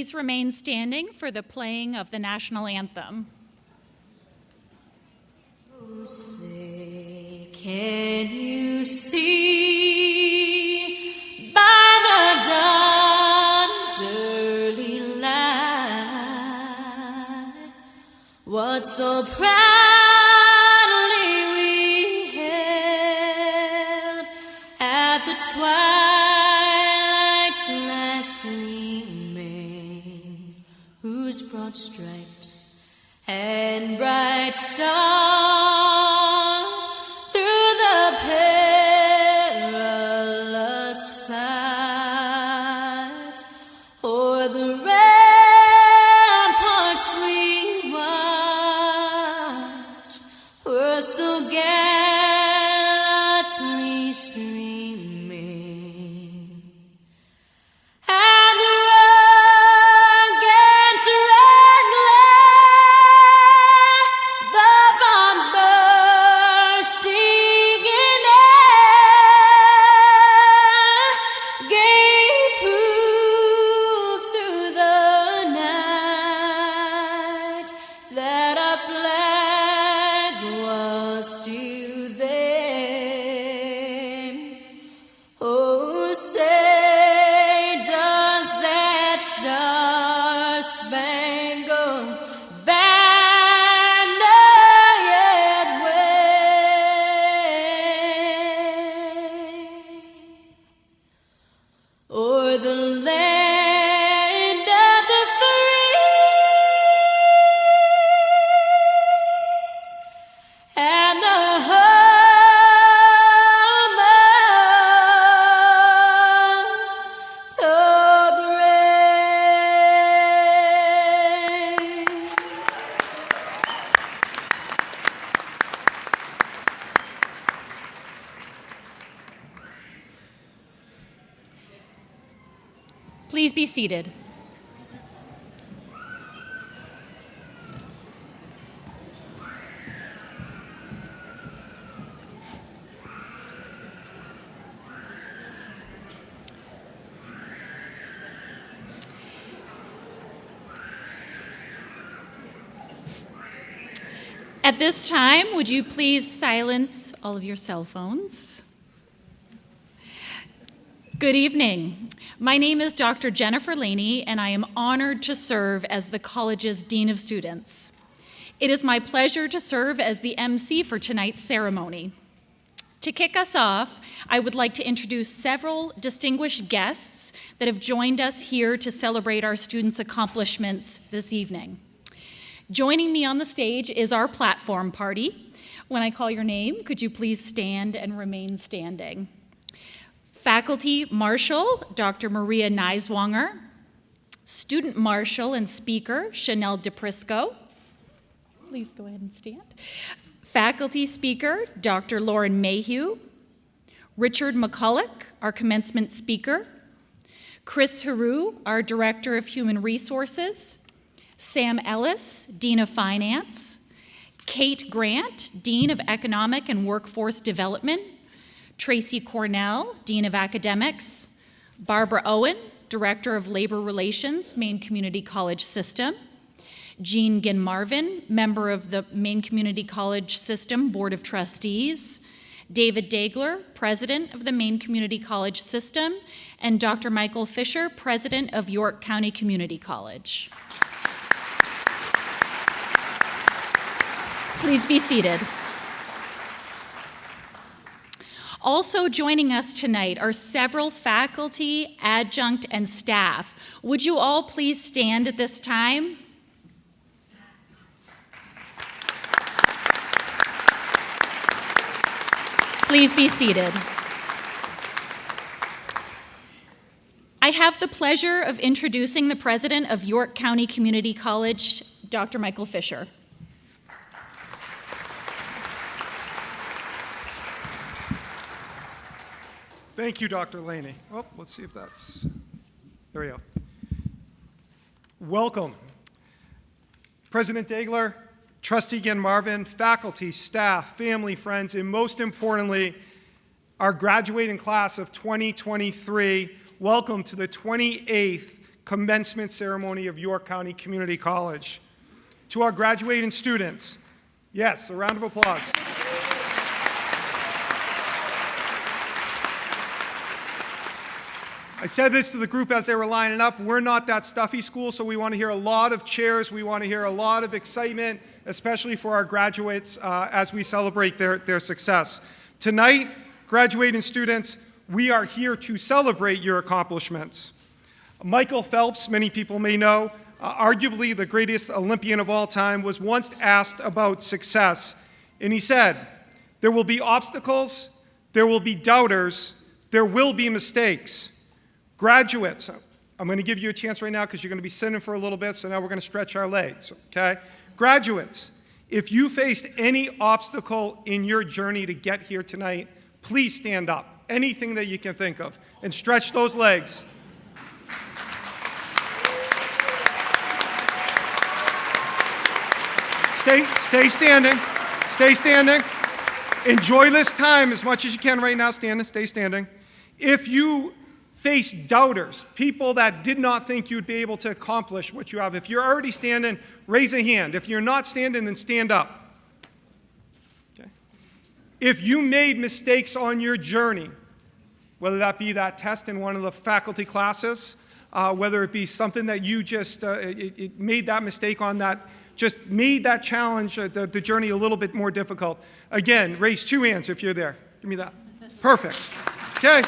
please remain standing for the playing of the national anthem. Oh, say, can you see by the dawn's early light what so proudly we hailed at the twilight's last gleaming, whose broad stripes and bright stars through the perilous fight o'er the ramparts we watched were so gallantly streaming. And the rugged red glare, the bombs bursting in air, gave proof through the night that our flag was still there. Oh, say, does that star-spangled banner yet wave o'er the land of the free and the home of the brave? Please be seated. At this time, would you please silence all of your cell phones? Good evening. My name is Dr. Jennifer Laney, and I am honored to serve as the college's Dean of Students. It is my pleasure to serve as the MC for tonight's ceremony. To kick us off, I would like to introduce several distinguished guests that have joined us here to celebrate our students' accomplishments this evening. Joining me on the stage is our platform party. When I call your name, could you please stand and remain standing? Faculty Marshal, Dr. Maria Neiswanger. Student Marshal and Speaker, Chanel DePrisco. Please go ahead and stand. Faculty Speaker, Dr. Lauren Mayhew. Richard McCulloch, our Commencement Speaker. Chris Heroux, our Director of Human Resources. Sam Ellis, Dean of Finance. Kate Grant, Dean of Economic and Workforce Development. Tracy Cornell, Dean of Academics. Barbara Owen, Director of Labor Relations, Maine Community College System. Jean Gin-Marvin, member of the Maine Community College System Board of Trustees. David Dagler, President of the Maine Community College System. And Dr. Michael Fisher, President of York County Community College. Please be seated. Also joining us tonight are several faculty, adjunct, and staff. Would you all please stand at this time? Please be seated. I have the pleasure of introducing the President of York County Community College, Dr. Michael Fisher. Thank you, Dr. Laney. Oh, let's see if that's, there we go. Welcome. President Dagler, Trustee Gin-Marvin, faculty, staff, family, friends, and most importantly, our graduating class of 2023. Welcome to the 28th commencement ceremony of York County Community College. To our graduating students, yes, a round of applause. I said this to the group as they were lining up. We're not that stuffy school, so we want to hear a lot of cheers. We want to hear a lot of excitement, especially for our graduates as we celebrate their success. Tonight, graduating students, we are here to celebrate your accomplishments. Michael Phelps, many people may know, arguably the greatest Olympian of all time, was once asked about success, and he said, "There will be obstacles, there will be doubters, there will be mistakes." Graduates, I'm going to give you a chance right now because you're going to be sitting for a little bit, so now we're going to stretch our legs, okay? Graduates, if you faced any obstacle in your journey to get here tonight, please stand up, anything that you can think of, and stretch those legs. Stay standing, stay standing. Enjoy this time as much as you can right now, stay standing. If you face doubters, people that did not think you'd be able to accomplish what you have. If you're already standing, raise a hand. If you're not standing, then stand up. Okay. If you made mistakes on your journey, whether that be that test in one of the faculty classes, whether it be something that you just it made that mistake on that, just made that challenge, the journey a little bit more difficult. Again, raise 2 hands if you're there. Give me that. Perfect. Okay.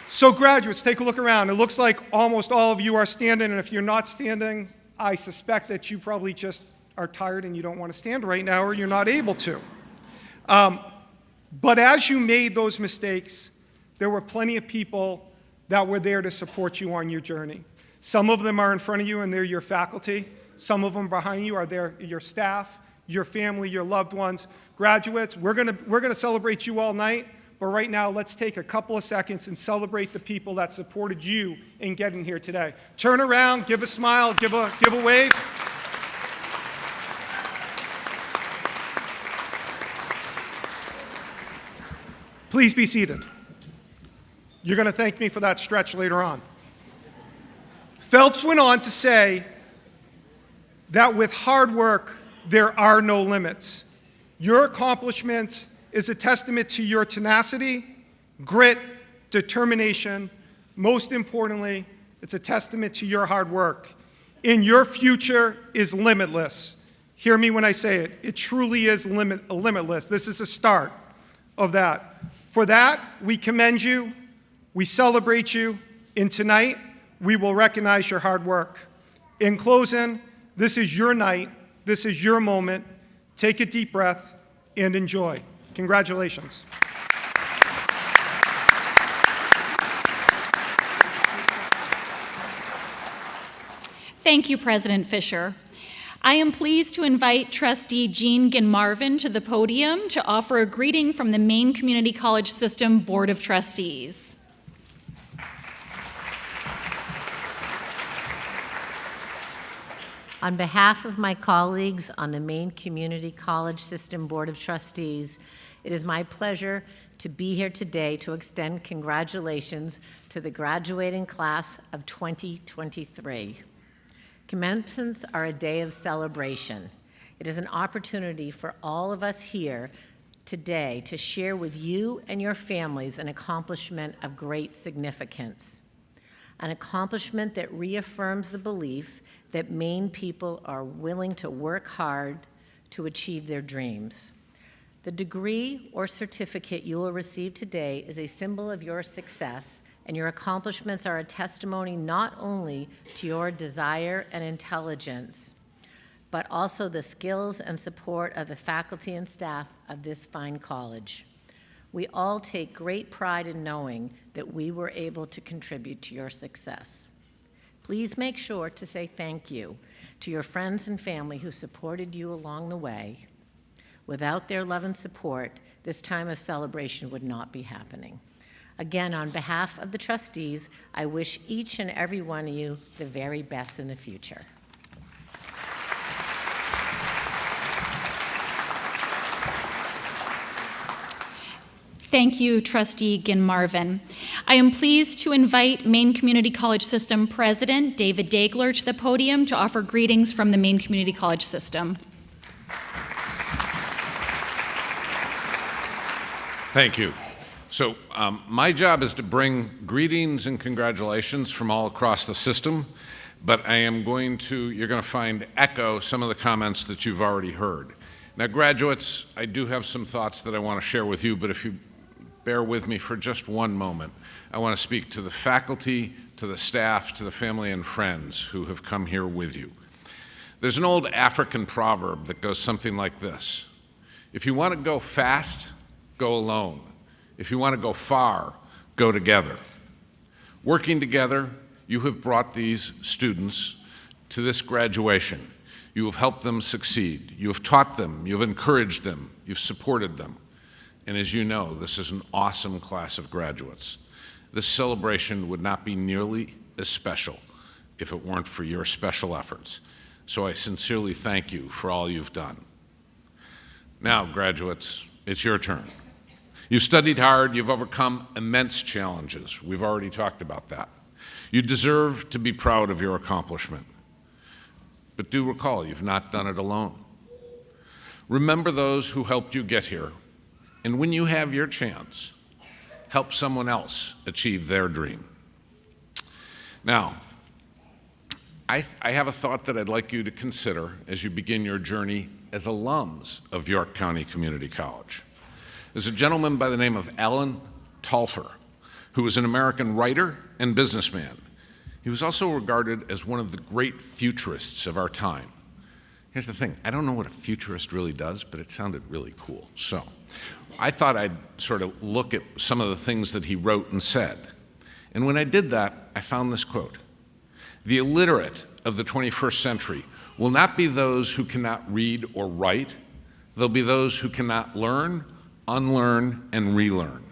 So graduates, take a look around. It looks like almost all of you are standing, and if you're not standing, I suspect that you probably just are tired and you don't want to stand right now, or you're not able to. But as you made those mistakes, there were plenty of people that were there to support you on your journey. Some of them are in front of you and they're your faculty. Some of them behind you are your staff, your family, your loved ones. Graduates, we're gonna celebrate you all night. But right now, let's take a couple of seconds and celebrate the people that supported you in getting here today. Turn around, give a smile, give a wave. Please be seated. You're going to thank me for that stretch later on. Phelps went on to say that with hard work, there are no limits. Your accomplishments is a testament to your tenacity, grit, determination. Most importantly, it's a testament to your hard work. And your future is limitless. Hear me when I say it. It truly is limitless. This is the start of that. For that, we commend you, we celebrate you, and tonight, we will recognize your hard work. In closing, this is your night, this is your moment. Take a deep breath and enjoy. Congratulations. Thank you, President Fisher. I am pleased to invite Trustee Jean Ginmarvin to the podium to offer a greeting from the Maine Community College System Board of Trustees. On behalf of my colleagues on the Maine Community College System Board of Trustees, it is my pleasure to be here today to extend congratulations to the graduating class of 2023. Commencements are a day of celebration. It is an opportunity for all of us here today to share with you and your families an accomplishment of great significance, an accomplishment that reaffirms the belief that Maine people are willing to work hard to achieve their dreams. The degree or certificate you will receive today is a symbol of your success, and your accomplishments are a testimony not only to your desire and intelligence, but also the skills and support of the faculty and staff of this fine college. We all take great pride in knowing that we were able to contribute to your success. Please make sure to say thank you to your friends and family who supported you along the way. Without their love and support, this time of celebration would not be happening. Again, on behalf of the trustees, I wish each and every one of you the very best in the future. Thank you, Trustee Gin-Marvin. I am pleased to invite Maine Community College System President David Dagler to the podium to offer greetings from the Maine Community College System. Thank you. So my job is to bring greetings and congratulations from all across the system, but you're going to find echo some of the comments that you've already heard. Now, graduates, I do have some thoughts that I want to share with you, but if you bear with me for just one moment, I want to speak to the faculty, to the staff, to the family and friends who have come here with you. There's an old African proverb that goes something like this: if you want to go fast, go alone. If you want to go far, go together. Working together, you have brought these students to this graduation. You have helped them succeed. You have taught them, you have encouraged them, you've supported them. And as you know, this is an awesome class of graduates. This celebration would not be nearly as special if it weren't for your special efforts. So I sincerely thank you for all you've done. Now, graduates, it's your turn. You've studied hard, you've overcome immense challenges. We've already talked about that. You deserve to be proud of your accomplishment. But do recall, you've not done it alone. Remember those who helped you get here, and when you have your chance, help someone else achieve their dream. Now, I have a thought that I'd like you to consider as you begin your journey as alums of York County Community College. There's a gentleman by the name of Alan Talfer, who was an American writer and businessman. He was also regarded as one of the great futurists of our time. Here's the thing, I don't know what a futurist really does, but it sounded really cool. So I thought I'd sort of look at some of the things that he wrote and said. And when I did that, I found this quote: "The illiterate of the 21st century will not be those who cannot read or write. They'll be those who cannot learn, unlearn, and relearn."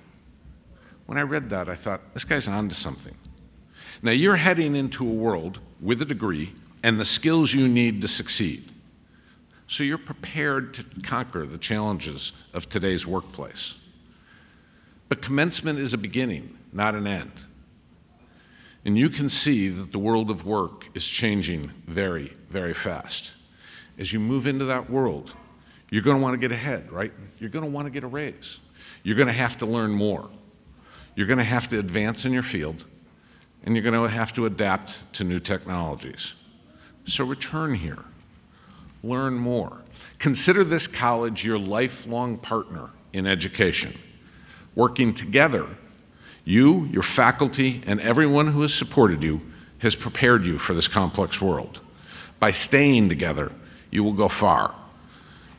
When I read that, I thought, this guy's on to something. Now, you're heading into a world with a degree and the skills you need to succeed. So you're prepared to conquer the challenges of today's workplace. But commencement is a beginning, not an end. And you can see that the world of work is changing very, very fast. As you move into that world, you're going to want to get ahead, right? You're going to want to get a raise. You're going to have to learn more. You're going to have to advance in your field, and you're going to have to adapt to new technologies. So return here. Learn more. Consider this college your lifelong partner in education. Working together, you, your faculty, and everyone who has supported you has prepared you for this complex world. By staying together, you will go far.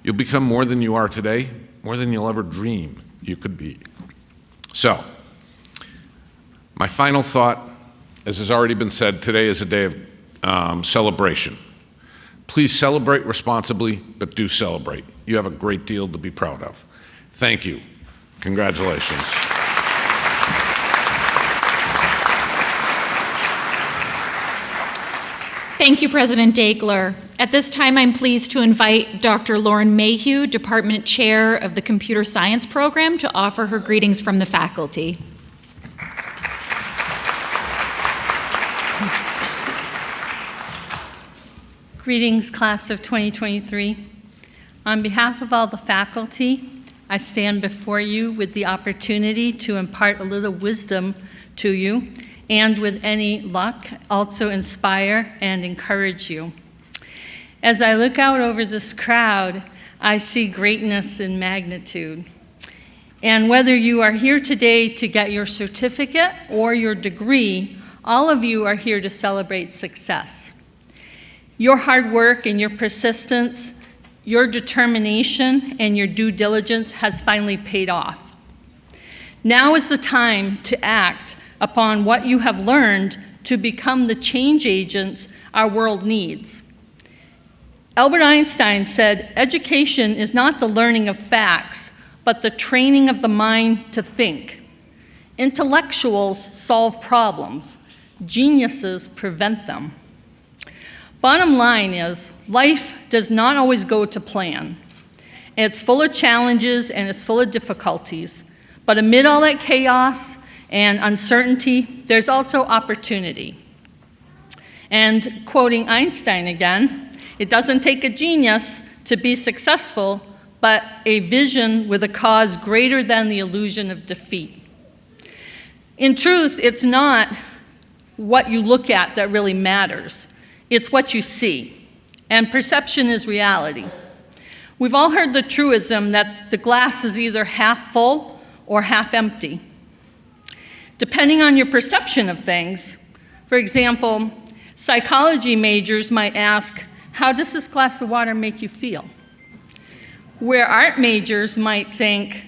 You'll become more than you are today, more than you'll ever dream you could be. So, my final thought, as has already been said, today is a day of celebration. Please celebrate responsibly, but do celebrate. You have a great deal to be proud of. Thank you. Congratulations. Thank you, President Dagler. At this time, I'm pleased to invite Dr. Lauren Mayhew, Department Chair of the Computer Science Program, to offer her greetings from the faculty. Greetings, class of 2023. On behalf of all the faculty, I stand before you with the opportunity to impart a little wisdom to you, and with any luck, also inspire and encourage you. As I look out over this crowd, I see greatness in magnitude. And whether you are here today to get your certificate or your degree, all of you are here to celebrate success. Your hard work and your persistence, your determination and your due diligence has finally paid off. Now is the time to act upon what you have learned to become the change agents our world needs. Albert Einstein said, "Education is not the learning of facts, but the training of the mind to think." Intellectuals solve problems. Geniuses prevent them. Bottom line is, life does not always go to plan. It's full of challenges and it's full of difficulties, But amid all that chaos and uncertainty, there's also opportunity. And quoting Einstein again, it doesn't take a genius to be successful, but a vision with a cause greater than the illusion of defeat. In truth, it's not what you look at that really matters. It's what you see. And perception is reality. We've all heard the truism that the glass is either half full or half empty. Depending on your perception of things, for example, psychology majors might ask, how does this glass of water make you feel? Where art majors might think,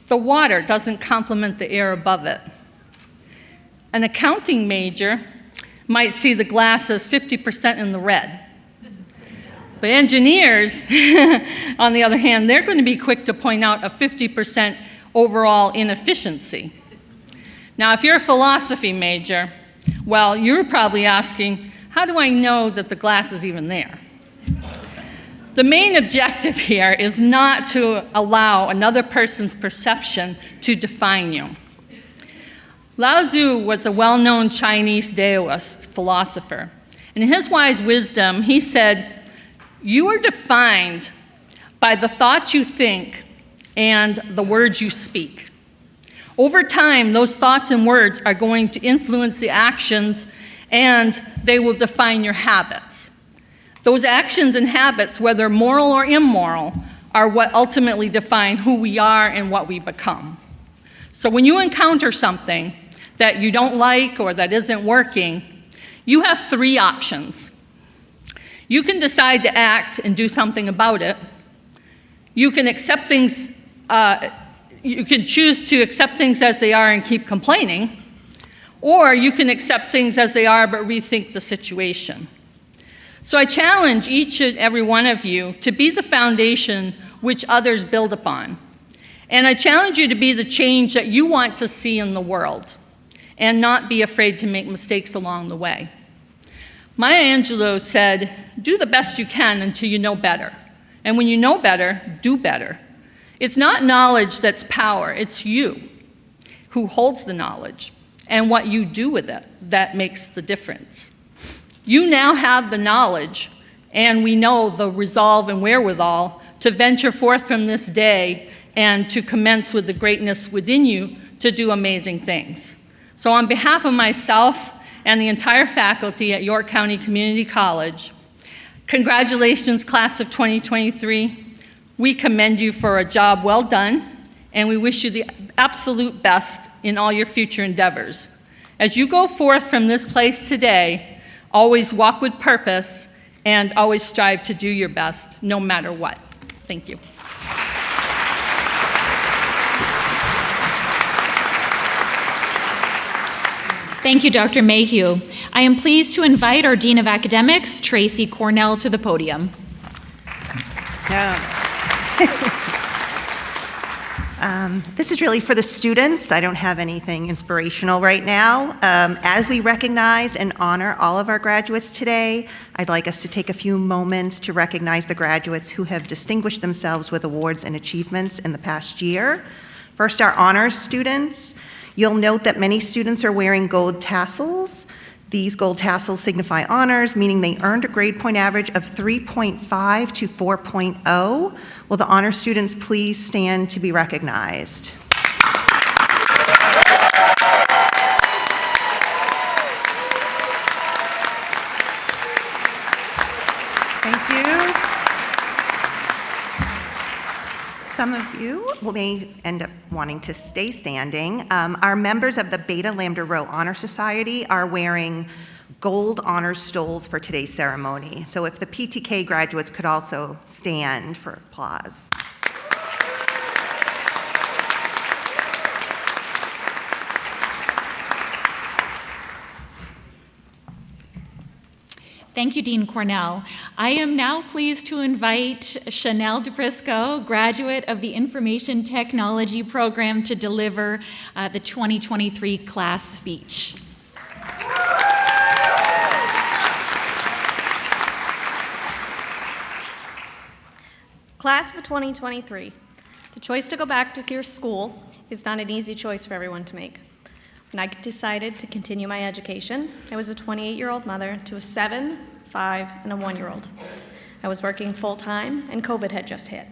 the water doesn't complement the air above it. An accounting major might see the glass as 50% in the red. But engineers, on the other hand, they're going to be quick to point out a 50% overall inefficiency. Now, if you're a philosophy major, well, you're probably asking, how do I know that the glass is even there? The main objective here is not to allow another person's perception to define you. Lao Tzu was a well-known Chinese Taoist philosopher. And in his wise wisdom, he said, you are defined by the thoughts you think and the words you speak. Over time, those thoughts and words are going to influence the actions, and they will define your habits. Those actions and habits, whether moral or immoral, are what ultimately define who we are and what we become. So when you encounter something that you don't like or that isn't working, you have three options. You can decide to act and do something about it. You can accept things, you can choose to accept things as they are and keep complaining, or you can accept things as they are but rethink the situation. So I challenge each and every one of you to be the foundation which others build upon. And I challenge you to be the change that you want to see in the world and not be afraid to make mistakes along the way. Maya Angelou said, do the best you can until you know better. And when you know better, do better. It's not knowledge that's power, it's you who holds the knowledge and what you do with it that makes the difference. You now have the knowledge, and we know the resolve and wherewithal to venture forth from this day and to commence with the greatness within you to do amazing things. So on behalf of myself and the entire faculty at York County Community College, congratulations, class of 2023. We commend you for a job well done, and we wish you the absolute best in all your future endeavors. As you go forth from this place today, always walk with purpose and always strive to do your best, no matter what. Thank you. Thank you, Dr. Mayhew. I am pleased to invite our Dean of Academics, Tracy Cornell, to the podium. This is really for the students. I don't have anything inspirational right now. As we recognize and honor all of our graduates today, I'd like us to take a few moments to recognize the graduates who have distinguished themselves with awards and achievements in the past year. First, our honors students. You'll note that many students are wearing gold tassels. These gold tassels signify honors, meaning they earned a grade point average of 3.5 to 4.0. Will the honor students please stand to be recognized? Thank you. Some of you may end up wanting to stay standing. Our members of the Beta Lambda Rho Honor Society are wearing gold honors stoles for today's ceremony. So if the PTK graduates could also stand for applause. Thank you, Dean Cornell. I am now pleased to invite Chanel DePrisco, graduate of the Information Technology Program, to deliver the 2023 class speech. Class of 2023, The choice to go back to your school is not an easy choice for everyone to make. When I decided to continue my education, I was a 28-year-old mother to a 7, 5, and a 1-year-old. I was working full-time, and COVID had just hit.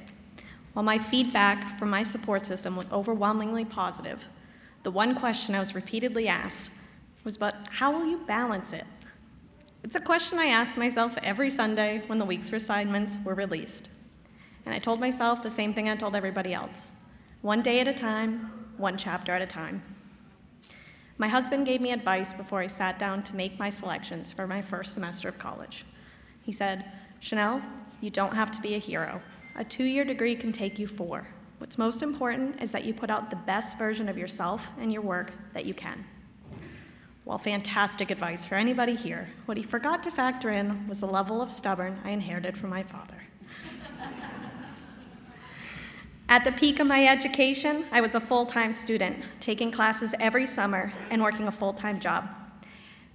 While my feedback from my support system was overwhelmingly positive, the one question I was repeatedly asked was, but how will you balance it? It's a question I asked myself every Sunday when the weeks for assignments were released. And I told myself the same thing I told everybody else. One day at a time, one chapter at a time. My husband gave me advice before I sat down to make my selections for my first semester of college. He said, "Chanel, you don't have to be a hero. A 2-year degree can take you 4. What's most important is that you put out the best version of yourself and your work that you can." While fantastic advice for anybody here, what he forgot to factor in was the level of stubborn I inherited from my father. At the peak of my education, I was a full-time student, taking classes every summer and working a full-time job.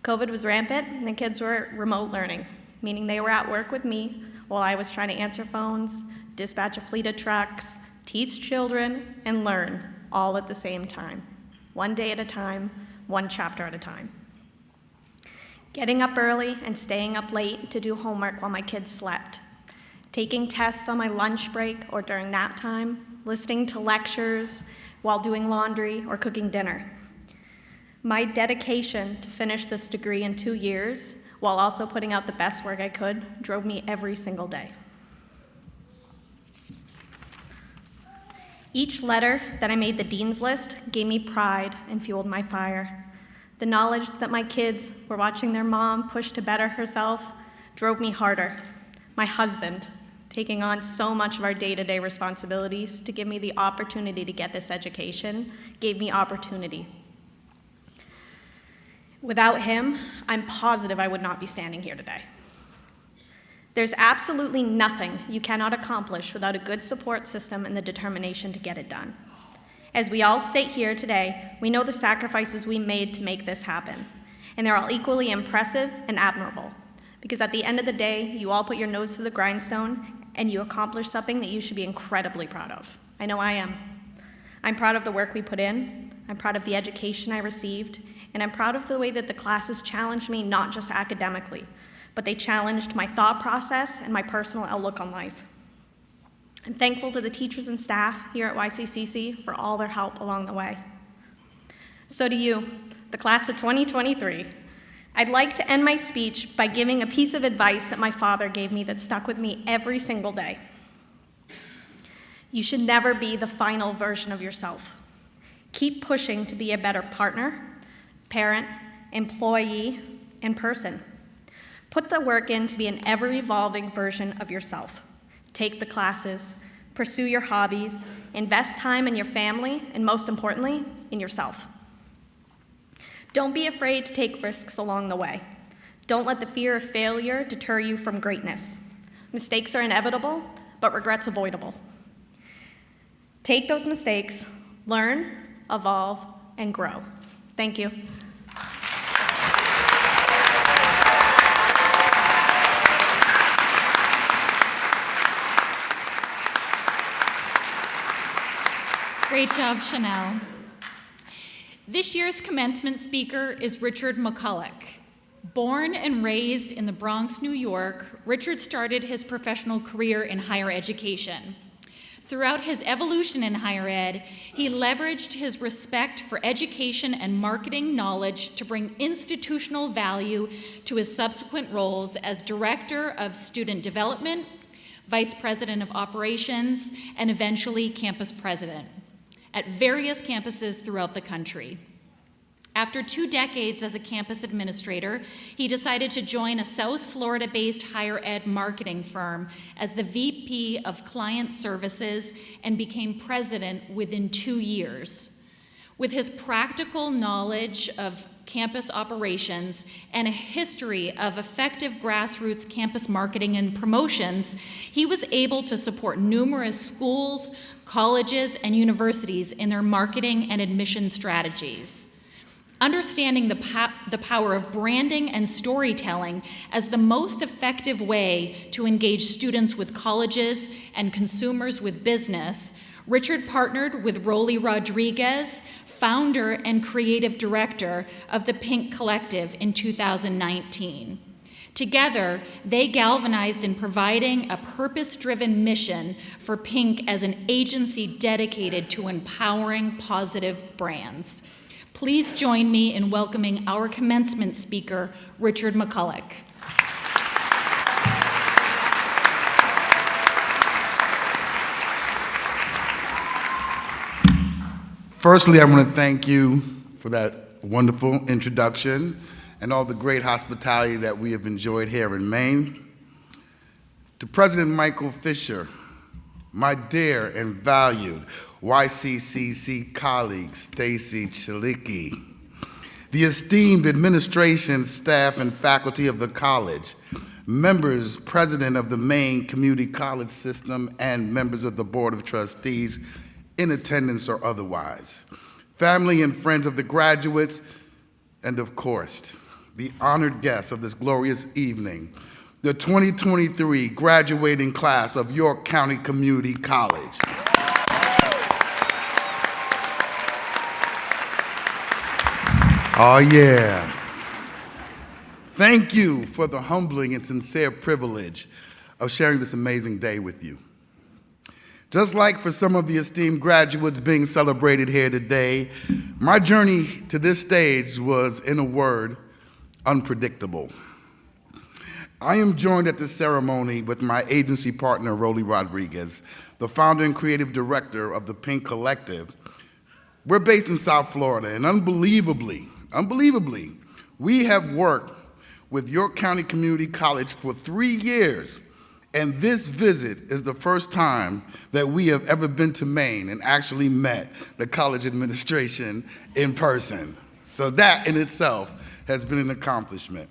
COVID was rampant, and the kids were remote learning, meaning they were at work with me while I was trying to answer phones, dispatch a fleet of trucks, teach children, and learn all at the same time. One day at a time, one chapter at a time. Getting up early and staying up late to do homework while my kids slept. Taking tests on my lunch break or during nap time, listening to lectures while doing laundry or cooking dinner. My dedication to finish this degree in 2 years, while also putting out the best work I could, drove me every single day. Each letter that I made the dean's list gave me pride and fueled my fire. The knowledge that my kids were watching their mom push to better herself drove me harder. My husband, taking on so much of our day-to-day responsibilities to give me the opportunity to get this education, gave me opportunity. Without him, I'm positive I would not be standing here today. There's absolutely nothing you cannot accomplish without a good support system and the determination to get it done. As we all sit here today, we know the sacrifices we made to make this happen, and they're all equally impressive and admirable, because at the end of the day, you all put your nose to the grindstone and you accomplished something that you should be incredibly proud of. I know I am. I'm proud of the work we put in, I'm proud of the education I received, and I'm proud of the way that the classes challenged me not just academically, but they challenged my thought process and my personal outlook on life. I'm thankful to the teachers and staff here at YCCC for all their help along the way. So to you, the class of 2023, I'd like to end my speech by giving a piece of advice that my father gave me that stuck with me every single day. You should never be the final version of yourself. Keep pushing to be a better partner, parent, employee, and person. Put the work in to be an ever-evolving version of yourself. Take the classes, pursue your hobbies, invest time in your family, and most importantly, in yourself. Don't be afraid to take risks along the way. Don't let the fear of failure deter you from greatness. Mistakes are inevitable, but regrets avoidable. Take those mistakes, learn, evolve, and grow. Thank you. Great job, Chanel. This year's commencement speaker is Richard McCulloch. Born and raised in the Bronx, New York, Richard started his professional career in higher education. Throughout his evolution in higher ed, he leveraged his respect for education and marketing knowledge to bring institutional value to his subsequent roles as Director of Student Development, Vice President of Operations, and eventually Campus President at various campuses throughout the country. After 2 decades as a campus administrator, he decided to join a South Florida-based higher ed marketing firm as the VP of Client Services and became president within 2 years. With his practical knowledge of campus operations and a history of effective grassroots campus marketing and promotions, he was able to support numerous schools, colleges, and universities in their marketing and admission strategies. Understanding the power of branding and storytelling as the most effective way to engage students with colleges and consumers with business, Richard partnered with Rolly Rodriguez, founder and creative director of the Pink Collective, in 2019. Together, they galvanized in providing a purpose-driven mission for Pink as an agency dedicated to empowering positive brands. Please join me in welcoming our commencement speaker, Richard McCulloch. Firstly, I want to thank you for that wonderful introduction and all the great hospitality that we have enjoyed here in Maine. To President Michael Fisher, my dear and valued YCCC colleague, Stacy Chalicki, the esteemed administration, staff, and faculty of the college, members, president of the Maine Community College System, and members of the Board of Trustees, in attendance or otherwise, family and friends of the graduates, and of course, the honored guests of this glorious evening, the 2023 graduating class of York County Community College. Oh yeah. Thank you for the humbling and sincere privilege of sharing this amazing day with you. Just like for some of the esteemed graduates being celebrated here today, my journey to this stage was, in a word, unpredictable. I am joined at this ceremony with my agency partner, Rolly Rodriguez, the founder and creative director of the Pink Collective. We're based in South Florida, and unbelievably, we have worked with York County Community College for 3 years. And this visit is the first time that we have ever been to Maine and actually met the college administration in person. So that in itself has been an accomplishment.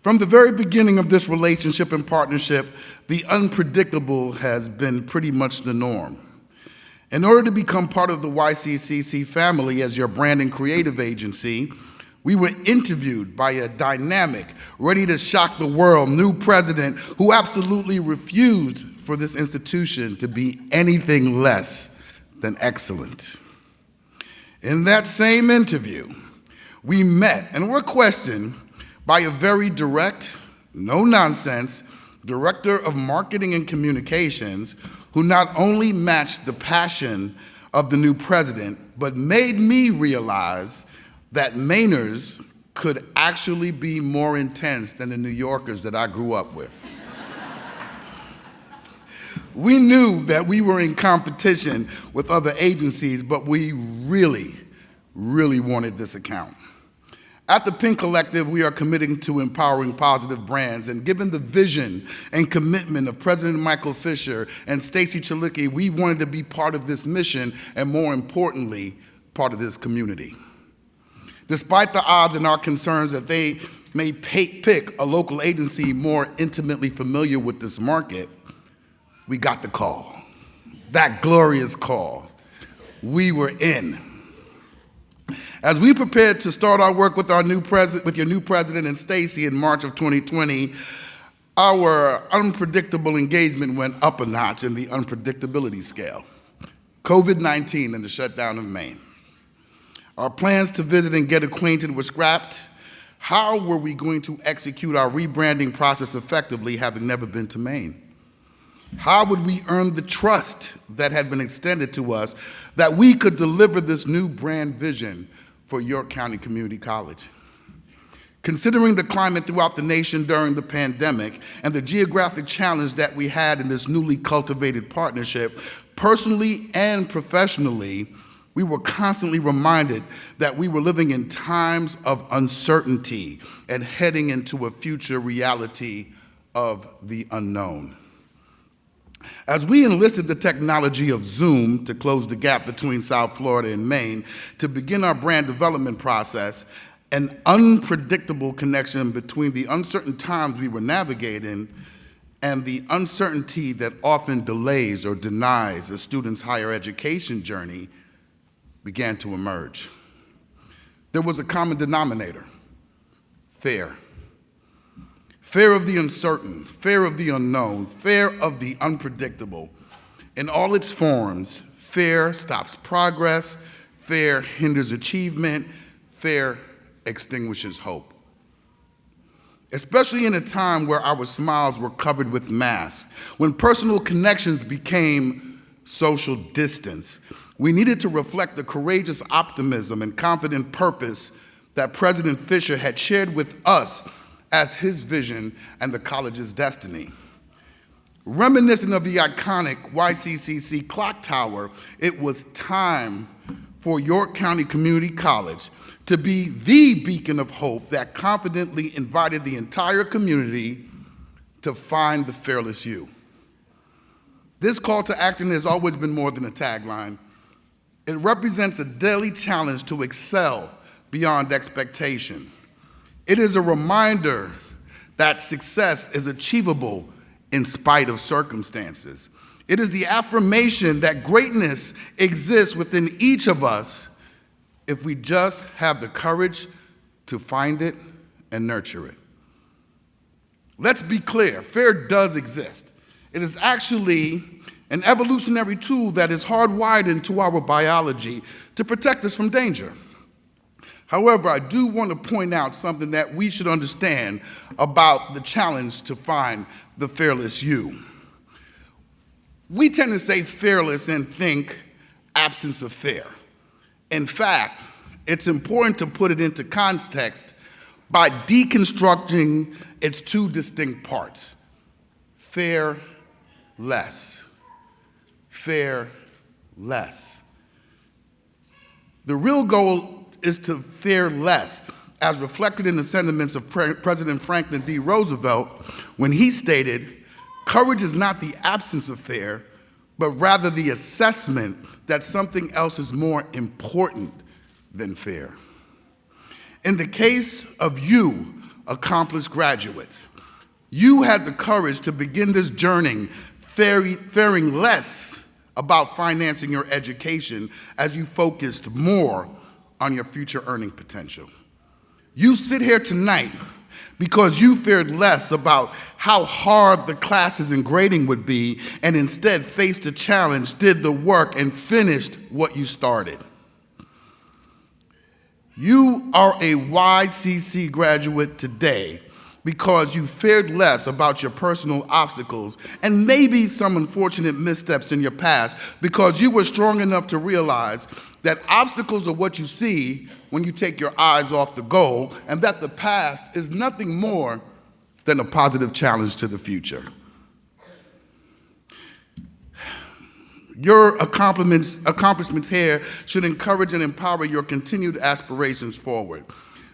From the very beginning of this relationship and partnership, the unpredictable has been pretty much the norm. In order to become part of the YCCC family as your brand and creative agency, we were interviewed by a dynamic, ready to shock the world, new president who absolutely refused for this institution to be anything less than excellent. In that same interview, we met and were questioned by a very direct, no-nonsense director of marketing and communications who not only matched the passion of the new president, but made me realize that Mainers could actually be more intense than the New Yorkers that I grew up with. We knew that we were in competition with other agencies, but we really wanted this account. At the Pink Collective, we are committing to empowering positive brands, and given the vision and commitment of President Michael Fisher and Stacy Chalicki, we wanted to be part of this mission, and more importantly, part of this community. Despite the odds and our concerns that they may pick a local agency more intimately familiar with this market, we got the call, that glorious call. We were in. As we prepared to start our work with your new president and Stacy in March of 2020, our unpredictable engagement went up a notch in the unpredictability scale. COVID-19 and the shutdown of Maine. Our plans to visit and get acquainted were scrapped. How were we going to execute our rebranding process effectively, having never been to Maine? How would we earn the trust that had been extended to us that we could deliver this new brand vision for York County Community College? Considering the climate throughout the nation during the pandemic and the geographic challenge that we had in this newly cultivated partnership, personally and professionally, we were constantly reminded that we were living in times of uncertainty and heading into a future reality of the unknown. As we enlisted the technology of Zoom to close the gap between South Florida and Maine to begin our brand development process, an unpredictable connection between the uncertain times we were navigating and the uncertainty that often delays or denies a student's higher education journey began to emerge. There was a common denominator: fear. Fear of the uncertain, fear of the unknown, fear of the unpredictable. In all its forms, fear stops progress, fear hinders achievement, fear extinguishes hope. Especially in a time where our smiles were covered with masks, when personal connections became social distance, we needed to reflect the courageous optimism and confident purpose that President Fisher had shared with us as his vision and the college's destiny. Reminiscent of the iconic YCCC clock tower, it was time for York County Community College to be the beacon of hope that confidently invited the entire community to find the fearless you. This call to action has always been more than a tagline. It represents a daily challenge to excel beyond expectation. It is a reminder that success is achievable in spite of circumstances. It is the affirmation that greatness exists within each of us if we just have the courage to find it and nurture it. Let's be clear, fear does exist. It is actually an evolutionary tool that is hardwired into our biology to protect us from danger. However, I do want to point out something that we should understand about the challenge to find the fearless you. We tend to say fearless and think absence of fear. In fact, it's important to put it into context by deconstructing its two distinct parts. Fear less. Fear less. The real goal is to fear less, as reflected in the sentiments of President Franklin D. Roosevelt when he stated, "Courage is not the absence of fear, but rather the assessment that something else is more important than fear." In the case of you, accomplished graduates, you had the courage to begin this journey fearing less about financing your education as you focused more on your future earning potential. You sit here tonight because you feared less about how hard the classes and grading would be and instead faced a challenge, did the work, and finished what you started. You are a YCC graduate today because you feared less about your personal obstacles and maybe some unfortunate missteps in your past because you were strong enough to realize that obstacles are what you see when you take your eyes off the goal, and that the past is nothing more than a positive challenge to the future. Your accomplishments here should encourage and empower your continued aspirations forward.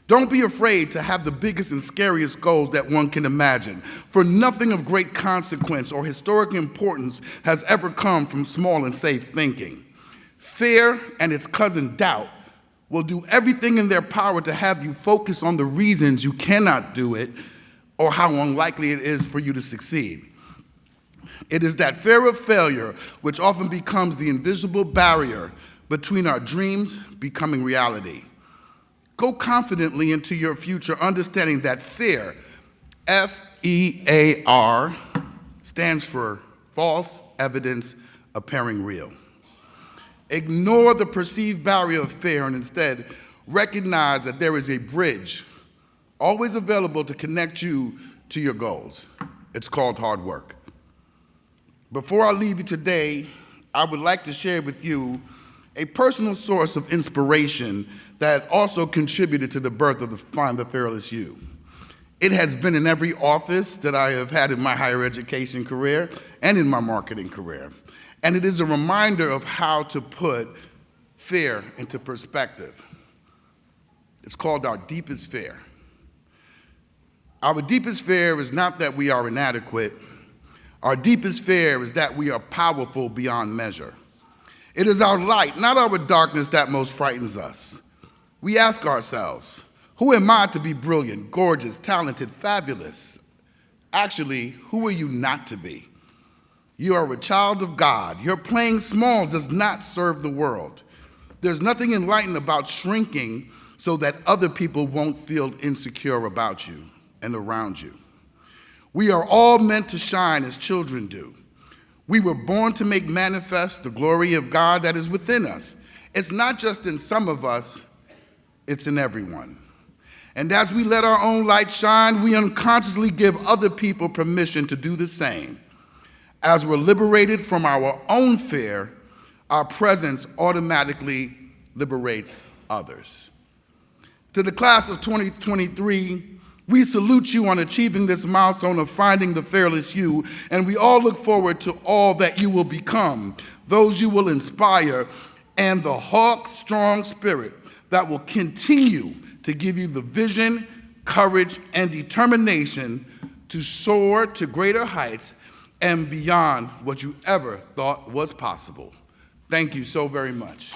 Don't be afraid to have the biggest and scariest goals that one can imagine, for nothing of great consequence or historic importance has ever come from small and safe thinking. Fear and its cousin doubt will do everything in their power to have you focus on the reasons you cannot do it or how unlikely it is for you to succeed. It is that fear of failure which often becomes the invisible barrier between our dreams becoming reality. Go confidently into your future, understanding that fear, F-E-A-R, stands for false evidence appearing real. Ignore the perceived barrier of fear and instead recognize that there is a bridge always available to connect you to your goals. It's called hard work. Before I leave you today, I would like to share with you a personal source of inspiration that also contributed to the birth of the Find the Fearless You. It has been in every office that I have had in my higher education career and in my marketing career. And it is a reminder of how to put fear into perspective. It's called our deepest fear. Our deepest fear is not that we are inadequate. Our deepest fear is that we are powerful beyond measure. It is our light, not our darkness, that most frightens us. We ask ourselves, who am I to be brilliant, gorgeous, talented, fabulous? Actually, who are you not to be? You are a child of God. Your playing small does not serve the world. There's nothing enlightened about shrinking so that other people won't feel insecure about you and around you. We are all meant to shine as children do. We were born to make manifest the glory of God that is within us. It's not just in some of us, it's in everyone. And as we let our own light shine, we unconsciously give other people permission to do the same. As we're liberated from our own fear, our presence automatically liberates others. To the class of 2023, we salute you on achieving this milestone of finding the fearless you, and we all look forward to all that you will become, those you will inspire, and the hawk-strong spirit that will continue to give you the vision, courage, and determination to soar to greater heights and beyond what you ever thought was possible. Thank you so very much.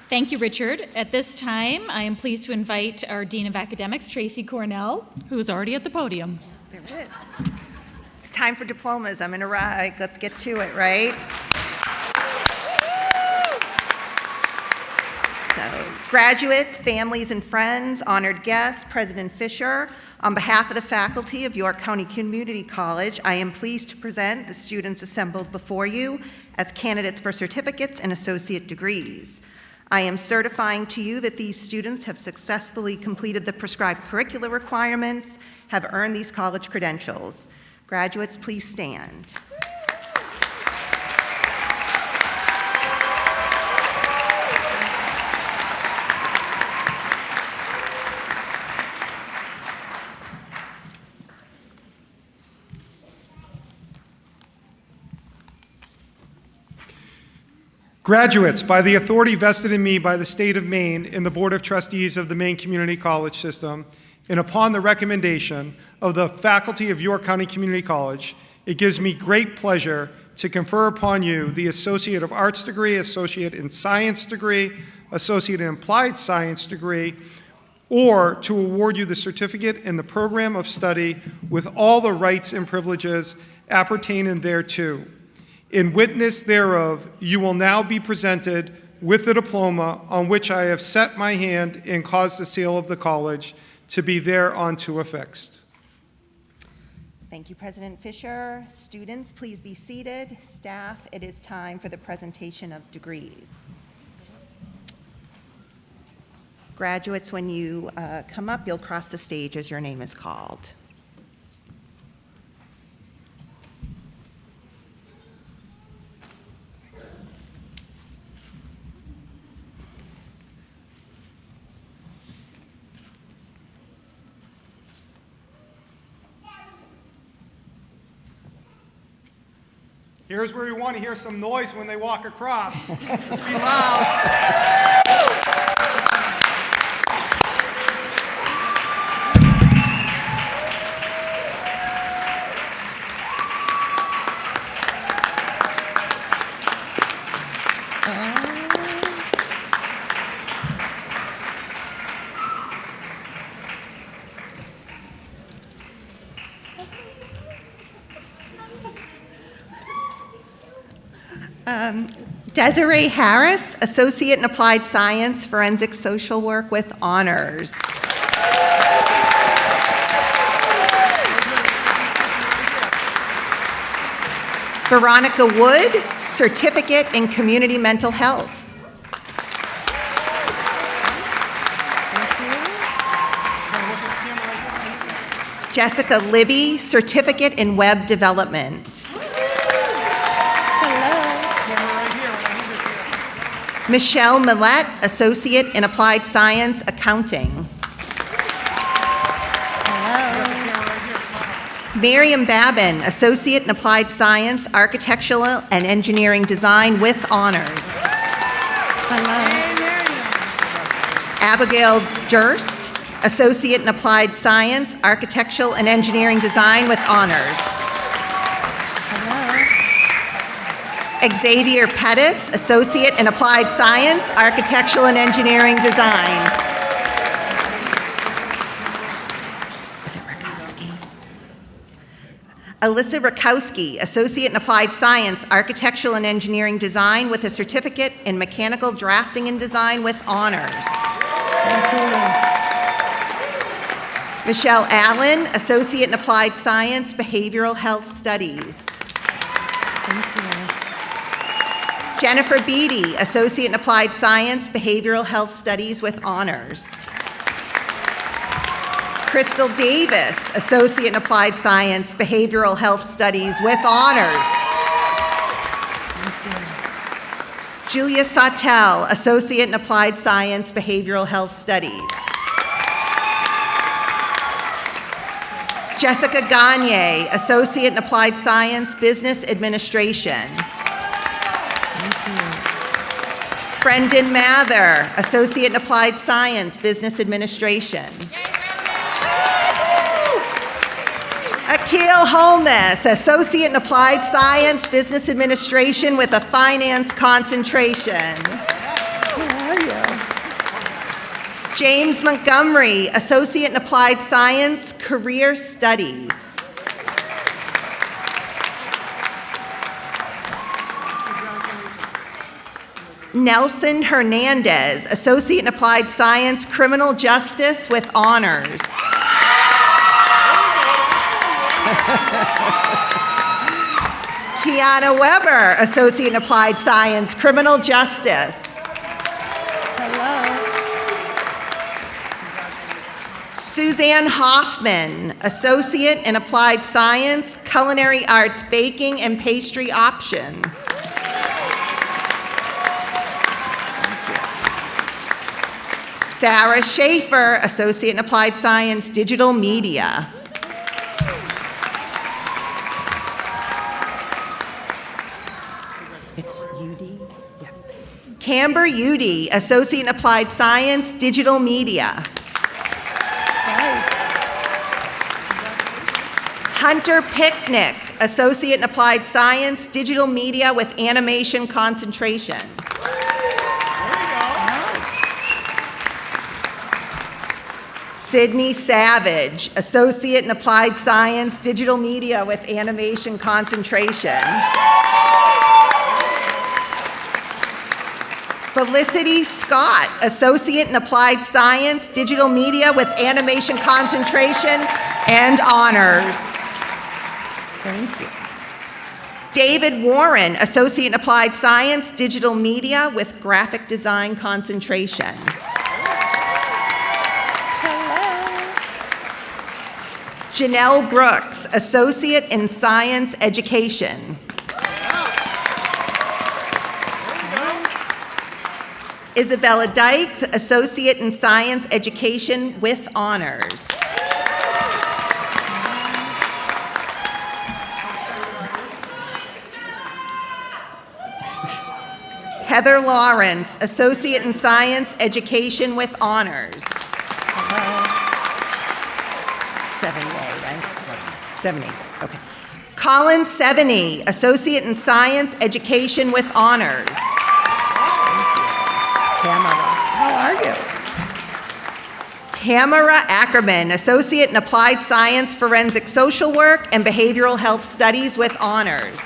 Thank you, Richard. At this time, I am pleased to invite our Dean of Academics, Tracy Cornell, who is already at the podium. There it is. It's time for diplomas. I'm in a ride. Let's get to it, right? So, graduates, families, and friends, honored guests, President Fisher, on behalf of the faculty of York County Community College, I am pleased to present the students assembled before you as candidates for certificates and associate degrees. I am certifying to you that these students have successfully completed the prescribed curricular requirements, have earned these college credentials. Graduates, please stand. Graduates, by the authority vested in me by the state of Maine and the Board of Trustees of the Maine Community College System, and upon the recommendation of the faculty of York County Community College, it gives me great pleasure to confer upon you the Associate of Arts degree, Associate in Science degree, Associate in Applied Science degree, or to award you the certificate in the program of study with all the rights and privileges appertaining thereto. In witness thereof, you will now be presented with the diploma on which I have set my hand and caused the seal of the college to be thereunto affixed. Thank you, President Fisher. Students, please be seated. Staff, it is time for the presentation of degrees. Graduates, when you come up, you'll cross the stage as your name is called. Here's where we want to hear some noise when they walk across. Let's be loud. Desiree Harris, Associate in Applied Science, Forensic Social Work with honors. Veronica Wood, Certificate in Community Mental Health. Jessica Libby, Certificate in Web Development. Michelle Millette, Associate in Applied Science, Accounting. Hello. Miriam Babin, Associate in Applied Science, Architectural and Engineering Design with honors. Hello. Abigail Durst, Associate in Applied Science, Architectural and Engineering Design with honors. Xavier Pettis, Associate in Applied Science, Architectural and Engineering Design. Is it Rakowski? Alyssa Rakowski, Associate in Applied Science, Architectural and Engineering Design with a certificate in Mechanical Drafting and Design with honors. Michelle Allen, Associate in Applied Science, Behavioral Health Studies. Jennifer Beatty, Associate in Applied Science, Behavioral Health Studies with honors. Crystal Davis, Associate in Applied Science, Behavioral Health Studies with honors. Julia Sautel, Associate in Applied Science, Behavioral Health Studies. Jessica Gagne, Associate in Applied Science, Business Administration. Brendan Mather, Associate in Applied Science, Business Administration. Akil Holness, Associate in Applied Science, Business Administration with a Finance concentration. James Montgomery, Associate in Applied Science, Career Studies. Nelson Hernandez, Associate in Applied Science, Criminal Justice with honors. Kiana Weber, Associate in Applied Science, Criminal Justice. Suzanne Hoffman, Associate in Applied Science, Culinary Arts, Baking and Pastry Option. Sarah Schaefer, Associate in Applied Science, Digital Media. It's UD? Yeah. Camber Udy, Associate in Applied Science, Digital Media. Hunter Picnic, Associate in Applied Science, Digital Media with Animation concentration. Sydney Savage, Associate in Applied Science, Digital Media with Animation concentration. Felicity Scott, Associate in Applied Science, Digital Media with Animation concentration and honors. Thank you. David Warren, Associate in Applied Science, Digital Media with Graphic Design concentration. Janelle Brooks, Associate in Science Education. Isabella Dykes, Associate in Science Education with honors. Heather Lawrence, Associate in Science Education with honors. 7A, right? 7A, okay. Colin Seveny, Associate in Science Education with honors. Tamara, how are you? Tamara Ackerman, Associate in Applied Science Forensic Social Work and Behavioral Health Studies with honors.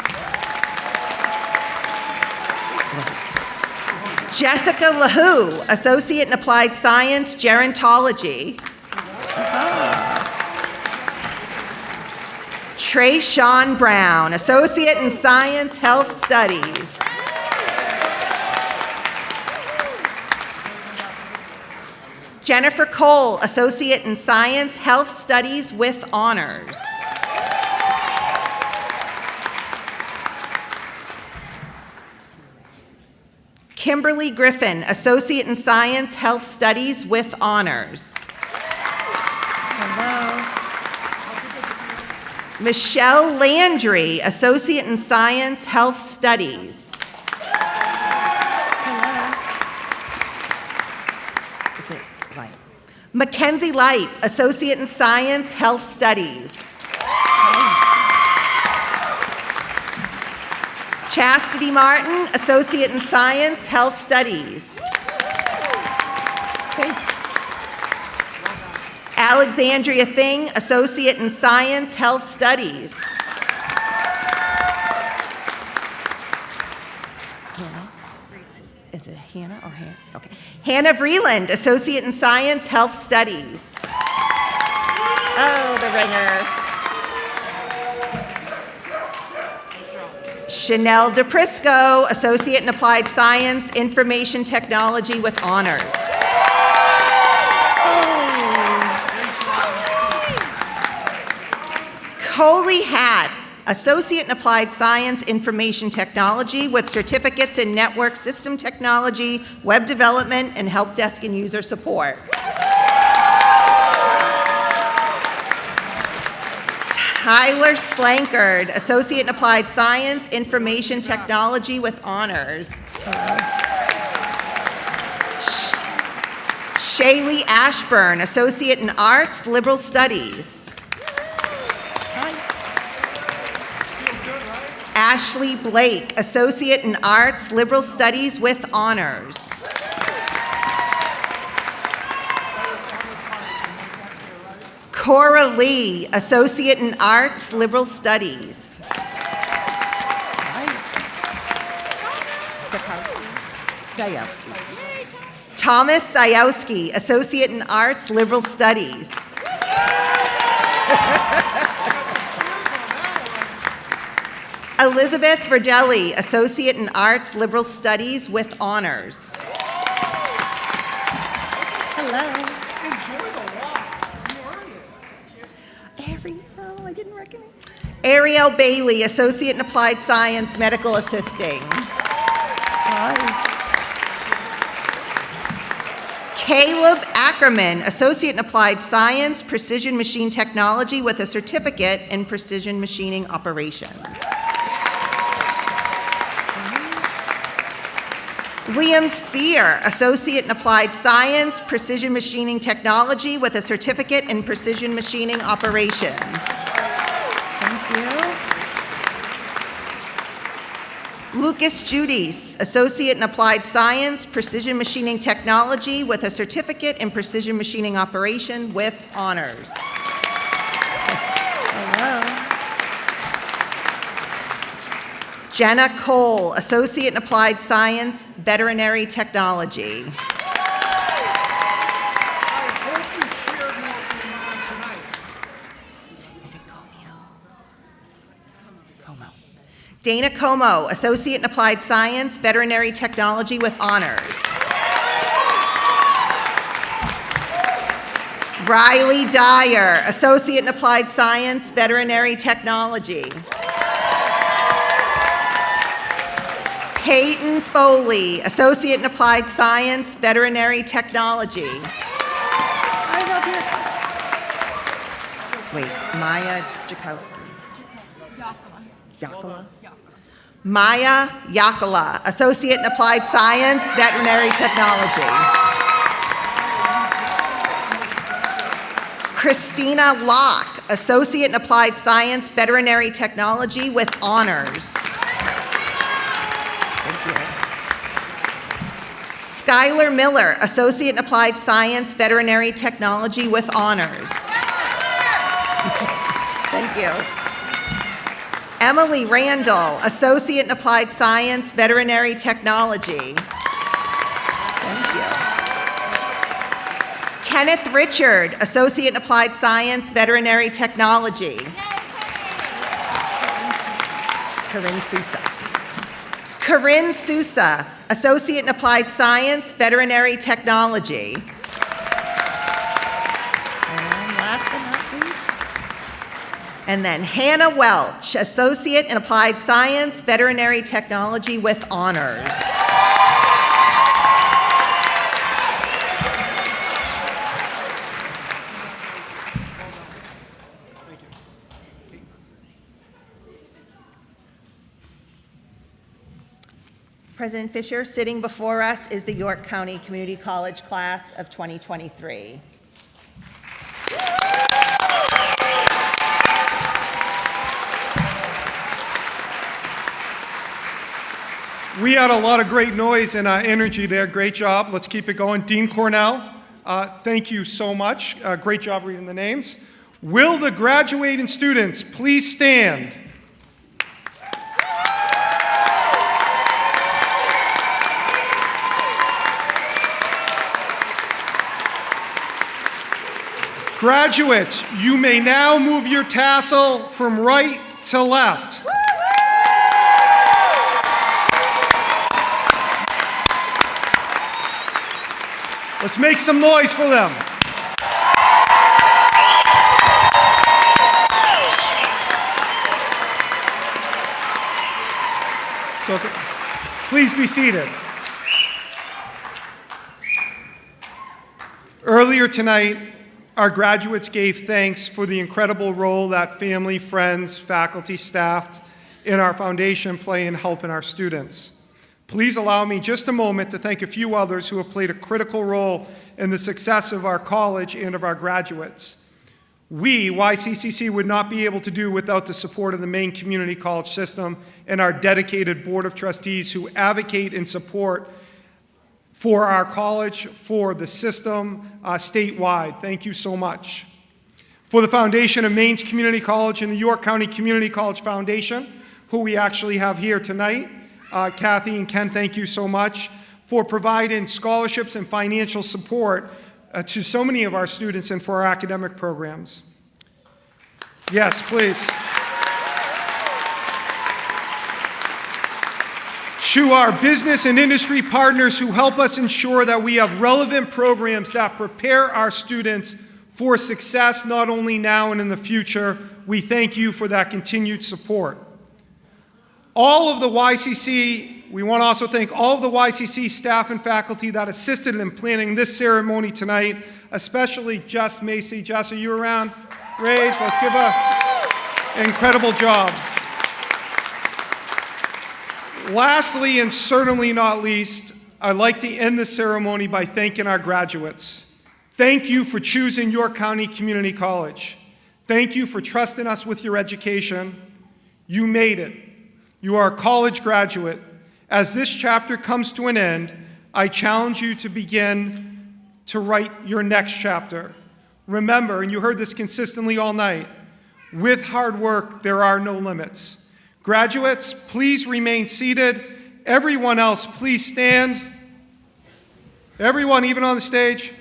Jessica LaHoo, Associate in Applied Science Gerontology. Trey Sean Brown, Associate in Science Health Studies. Jennifer Cole, Associate in Science Health Studies with honors. Kimberly Griffin, Associate in Science Health Studies with honors. Hello. Michelle Landry, Associate in Science Health Studies. Is it Light? Mackenzie Light, Associate in Science Health Studies. Chastity Martin, Associate in Science Health Studies. Alexandria Thing, Associate in Science Health Studies. Hannah? Is it Hannah or Hannah? Okay. Hannah Vreeland, Associate in Science, Health Studies. Oh, the ringer. Chanel DePrisco, Associate in Applied Science, Information Technology with honors. Coley Hatt, Associate in Applied Science, Information Technology with certificates in Network System Technology, Web Development, and Help Desk and User Support. Tyler Slankard, Associate in Applied Science, Information Technology with honors. Shaylee Ashburn, Associate in Arts, Liberal Studies. Ashley Blake, Associate in Arts, Liberal Studies with honors. Cora Lee, Associate in Arts, Liberal Studies. Sayowski. Thomas Sayowski, Associate in Arts, Liberal Studies. Elizabeth Verdelli, Associate in Arts, Liberal Studies with honors. Hello. I didn't recognize. Ariel Bailey, Associate in Applied Science, Medical Assisting. Hi. Caleb Ackerman, Associate in Applied Science, Precision Machine Technology with a certificate in Precision Machining Operations. Liam Sear, Associate in Applied Science, Precision Machining Technology with a certificate in Precision Machining Operations. Thank you. Lucas Judice, Associate in Applied Science, Precision Machining Technology with a certificate in Precision Machining Operation with honors. Hello. Jenna Cole, Associate in Applied Science, Veterinary Technology. Is it Como? Dana Como, Associate in Applied Science, Veterinary Technology with honors. Riley Dyer, Associate in Applied Science, Veterinary Technology. Peyton Foley, Associate in Applied Science, Veterinary Technology. Wait, Maya Jakowski. Yakula. Maya Yakula, Associate in Applied Science, Veterinary Technology. Christina Locke, Associate in Applied Science, Veterinary Technology with honors. Skylar Miller, Associate in Applied Science, Veterinary Technology with honors. Thank you. Emily Randall, Associate in Applied Science, Veterinary Technology. Thank you. Kenneth Richard, Associate in Applied Science, Veterinary Technology. Corinne Sousa. Corinne Sousa, Associate in Applied Science, Veterinary Technology. And last but not least. And then Hannah Welch, Associate in Applied Science, Veterinary Technology with honors. President Fisher, sitting before us is the York County Community College class of 2023. We had a lot of great noise and energy there. Great job. Let's keep it going. Dean Cornell, thank you so much. Great job reading the names. Will the graduating students please stand? Graduates, you may now move your tassel from right to left. Let's make some noise for them. So, please be seated. Earlier tonight, our graduates gave thanks for the incredible role that family, friends, faculty, staff in our foundation play in helping our students. Please allow me just a moment to thank a few others who have played a critical role in the success of our college and of our graduates. We, YCCC, would not be able to do without the support of the Maine Community College system and our dedicated Board of Trustees who advocate and support for our college, for the system, statewide. Thank you so much. For the foundation of Maine's Community College and the York County Community College Foundation, who we actually have here tonight, Kathy and Ken, thank you so much for providing scholarships and financial support to so many of our students and for our academic programs. Yes, please. To our business and industry partners who help us ensure that we have relevant programs that prepare our students for success not only now and in the future, we thank you for that continued support. All of the YCC, we want to also thank all of the YCC staff and faculty that assisted in planning this ceremony tonight, especially Jess Macy. Jess, are you around? Raise, let's give an incredible job. Lastly, and certainly not least, I'd like to end the ceremony by thanking our graduates. Thank you for choosing York County Community College. Thank you for trusting us with your education. You made it. You are a college graduate. As this chapter comes to an end, I challenge you to begin to write your next chapter. Remember, and you heard this consistently all night, with hard work, there are no limits. Graduates, please remain seated. Everyone else, please stand. Everyone, even on the stage.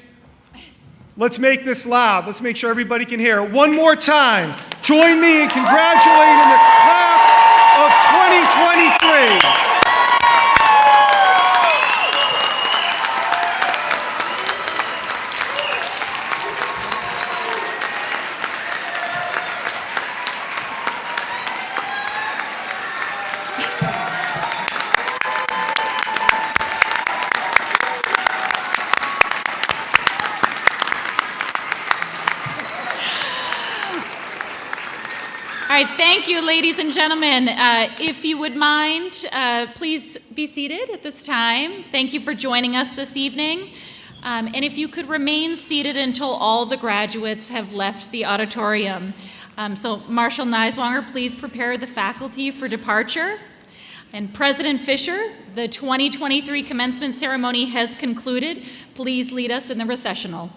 Let's make this loud. Let's make sure everybody can hear it. One more time. Join me in congratulating the class of 2023. All right, thank you, ladies and gentlemen. If you would mind, please be seated at this time. Thank you for joining us this evening. And if you could remain seated until all the graduates have left the auditorium. So Marshall Neiswanger, please prepare the faculty for departure. And President Fisher, the 2023 commencement ceremony has concluded. Please lead us in the recessional.